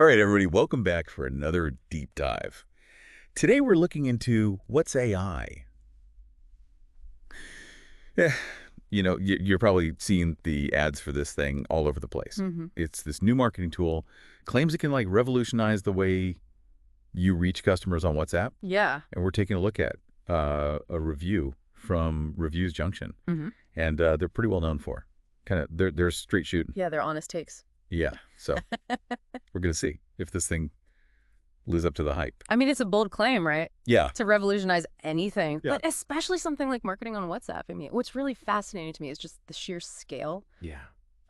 All right, everybody, welcome back for another deep dive. Today we're looking into what's AI. Yeah, you're probably seeing the ads for this thing all over the place. hmm It's this new marketing tool, claims it can like revolutionize the way you reach customers on WhatsApp. Yeah. And we're taking a look at a review from Reviews Junction, hmm and they're pretty well known for. They're straight shooting. Yeah, they're honest takes. Yeah, so we're gonna see if this thing lives up to the hype. I mean, it's a bold claim, right? Yeah. To revolutionize anything, Yeah. but especially something like marketing on WhatsApp. I mean, what's really fascinating to me is just the sheer scale Yeah.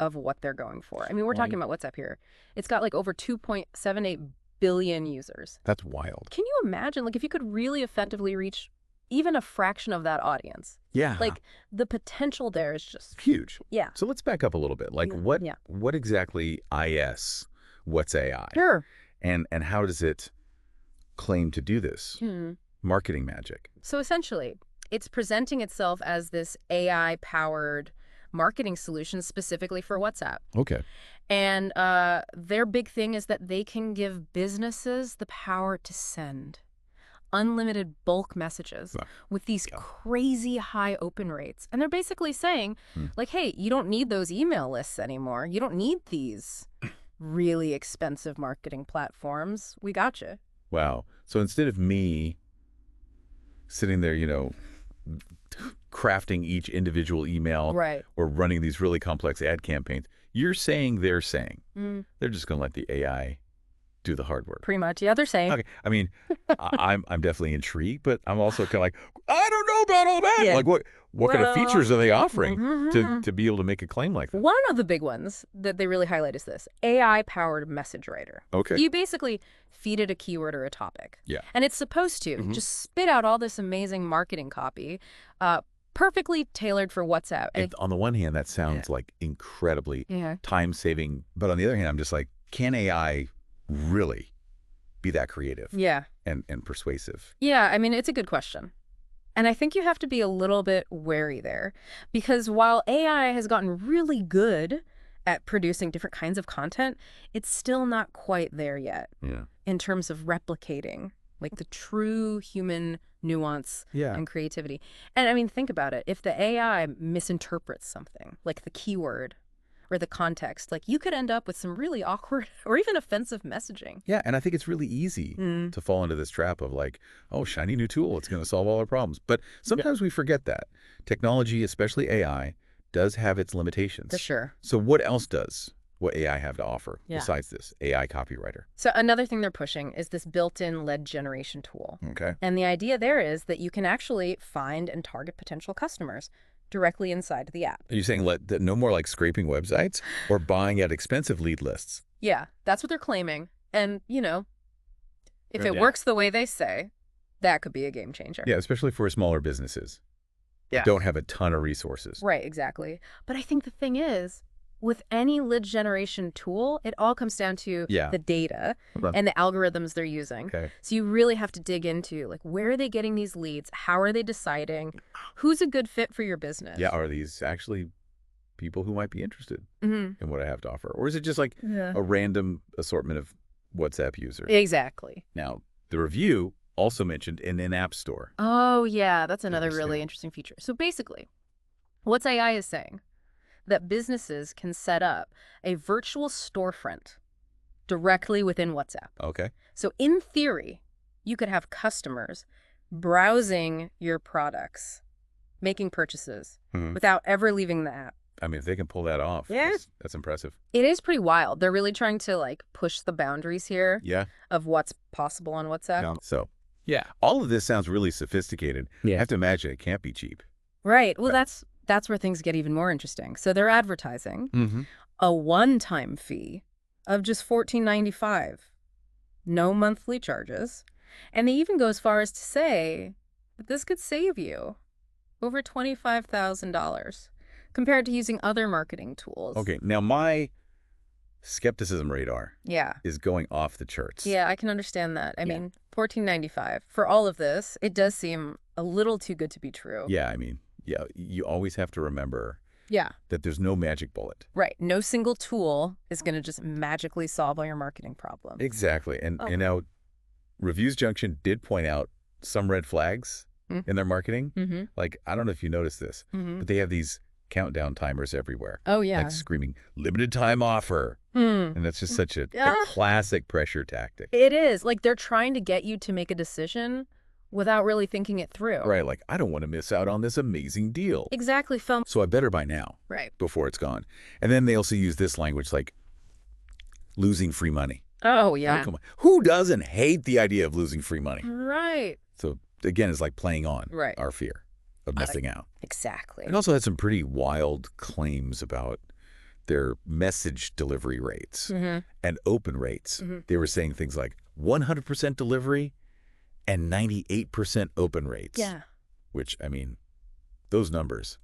of what they're going for. I mean, we're Right. talking about WhatsApp here. It's got like over 2.78 billion users. That's wild. Can you imagine, like, if you could really effectively reach even a fraction of that audience? Yeah. Like, the potential there is just, Huge. yeah. So let's back up a little bit. Like Yeah. what exactly what's AI? Sure. And how does it claim to do this? Marketing magic. So essentially, it's presenting itself as this AI-powered marketing solution specifically for WhatsApp. Okay. And their big thing is that they can give businesses the power to send unlimited bulk messages Wow. with these Yeah. crazy high open rates. And they're basically saying, like, hey, you don't need those email lists anymore. You don't need these really expensive marketing platforms. We got you. Wow. So instead of me sitting there, crafting each individual email Right. or running these really complex ad campaigns, you're saying they're saying. They're just going to let the AI do the hard work. Pretty much. Yeah, they're saying. Okay. I mean, I'm definitely intrigued, but I'm also kind of like, I don't know about all that. Yeah. Like, what kind of features are they offering Mhm. to be able to make a claim like that? One of the big ones that they really highlight is this AI-powered message writer. Okay. You basically feed it a keyword or a topic. Yeah. And it's supposed to just spit out all this amazing marketing copy, perfectly tailored for WhatsApp. And On the one hand, that sounds like incredibly yeah. time-saving, but on the other hand, I'm just like, can AI really be that creative Yeah. and persuasive? Yeah, I mean, it's a good question. And I think you have to be a little bit wary there, because while AI has gotten really good at producing different kinds of content, it's still not quite there yet Yeah. in terms of replicating like the true human nuance Yeah. and creativity. And I mean, think about it. If the AI misinterprets something, like the keyword or the context, like you could end up with some really awkward or even offensive messaging. Yeah, and I think it's really easy to fall into this trap of like, oh, shiny new tool, it's going to solve all our problems. But sometimes we forget that. Technology, especially AI, does have its limitations. For sure. So what else does what AI have to offer Yeah. besides this AI copywriter? So another thing they're pushing is this built-in lead generation tool. Okay. And the idea there is that you can actually find and target potential customers directly inside the app. Are you saying no more like scraping websites or buying at expensive lead lists? Yeah, that's what they're claiming. And, if Fair it enough. works the way they say, that could be a game changer. Yeah, especially for smaller businesses. Yeah. Don't have a ton of resources. Right, exactly. But I think the thing is, with any lead generation tool, it all comes down to Yeah. the data Hold on. and the algorithms they're using. Okay. So you really have to dig into, like, where are they getting these leads? How are they deciding? Who's a good fit for your business? Yeah, are these actually people who might be interested Mm-hmm. in what I have to offer? Or is it just like Yeah. a random assortment of WhatsApp users? Exactly. Now, the review also mentioned an in-app store. Oh, yeah, that's another Interesting. really interesting feature. So basically, what's AI is saying that businesses can set up a virtual storefront directly within WhatsApp. Okay. So in theory, you could have customers browsing your products, making purchases without ever leaving the app. I mean, if they can pull that off, Yeah. that's impressive. It is pretty wild. They're really trying to like push the boundaries here Yeah. of what's possible on WhatsApp. So, yeah, all of this sounds really sophisticated. Yeah. I have to imagine it can't be cheap. Right. Well, that's where things get even more interesting. So they're advertising a one-time fee of just $14.95, no monthly charges. And they even go as far as to say that this could save you over $25,000 compared to using other marketing tools. Okay. Now, my skepticism radar Yeah. is going off the charts. Yeah, I can understand that. I mean, $14.95 for all of this, it does seem a little too good to be true. Yeah, I mean, yeah, you always have to remember Yeah. that there's no magic bullet. Right. No single tool is going to just magically solve all your marketing problems. Exactly. And Oh. now Reviews Junction did point out some red flags in their marketing. Like, I don't know if you noticed this, but they have these countdown timers everywhere. Oh, yeah. Like screaming, limited time offer. And that's just such a classic pressure tactic. It is. Like, they're trying to get you to make a decision without really thinking it through. Right, like, I don't want to miss out on this amazing deal. Exactly, Phil. So I better buy now. Right. Before it's gone. And then they also use this language like losing free money. Oh, yeah. Oh, come on. Who doesn't hate the idea of losing free money? Right. So again, it's like playing on Right. our fear of missing out. Exactly. It also had some pretty wild claims about their message delivery rates and open rates. They were saying things like 100% delivery and 98% open rates. Yeah. Which, I mean, those numbers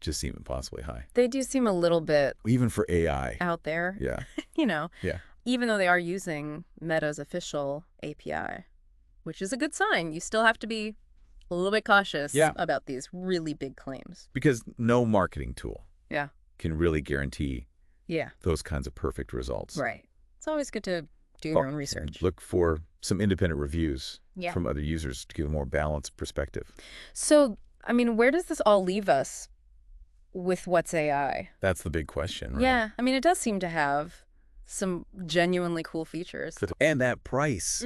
just seem impossibly high. They do seem a little bit Even for AI. out there. Yeah. You know. Yeah. Even though they are using Meta's official API, which is a good sign. You still have to be a little bit cautious about these really big claims. Because no marketing tool Yeah. can really guarantee Yeah. those kinds of perfect results. Right. It's always good to do your own research. Look for some independent reviews Yeah. from other users to give a more balanced perspective. So, I mean, where does this all leave us with what's AI? That's the big question, right? Yeah. I mean, it does seem to have some genuinely cool features. And that price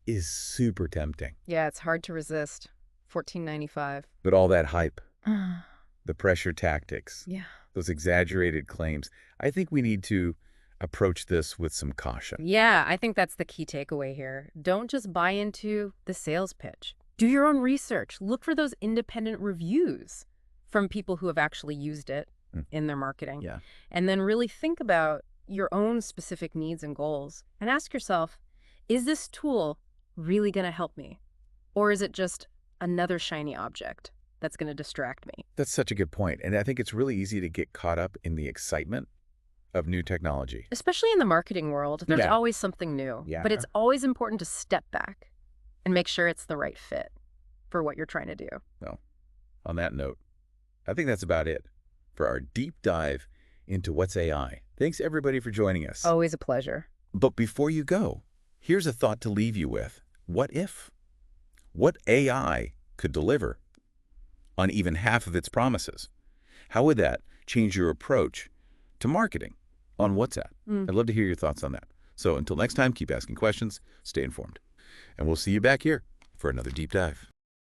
is super tempting. Yeah, it's hard to resist. $14.95. But all that hype, the pressure tactics, Yeah. those exaggerated claims, I think we need to approach this with some caution. Yeah, I think that's the key takeaway here. Don't just buy into the sales pitch. Do your own research. Look for those independent reviews from people who have actually used it in their marketing. Yeah. And then really think about your own specific needs and goals and ask yourself, is this tool really going to help me? Or is it just another shiny object that's going to distract me? That's such a good point. And I think it's really easy to get caught up in the excitement of new technology. Especially in the marketing world, there's Yeah. always something new. Yeah. But it's always important to step back and make sure it's the right fit for what you're trying to do. Well, on that note, I think that's about it for our deep dive into what's AI. Thanks everybody for joining us. Always a pleasure. But before you go, here's a thought to leave you with. What if? What AI could deliver on even half of its promises? How would that change your approach to marketing on WhatsApp? I'd love to hear your thoughts on that. So until next time, keep asking questions, stay informed. And we'll see you back here for another deep dive.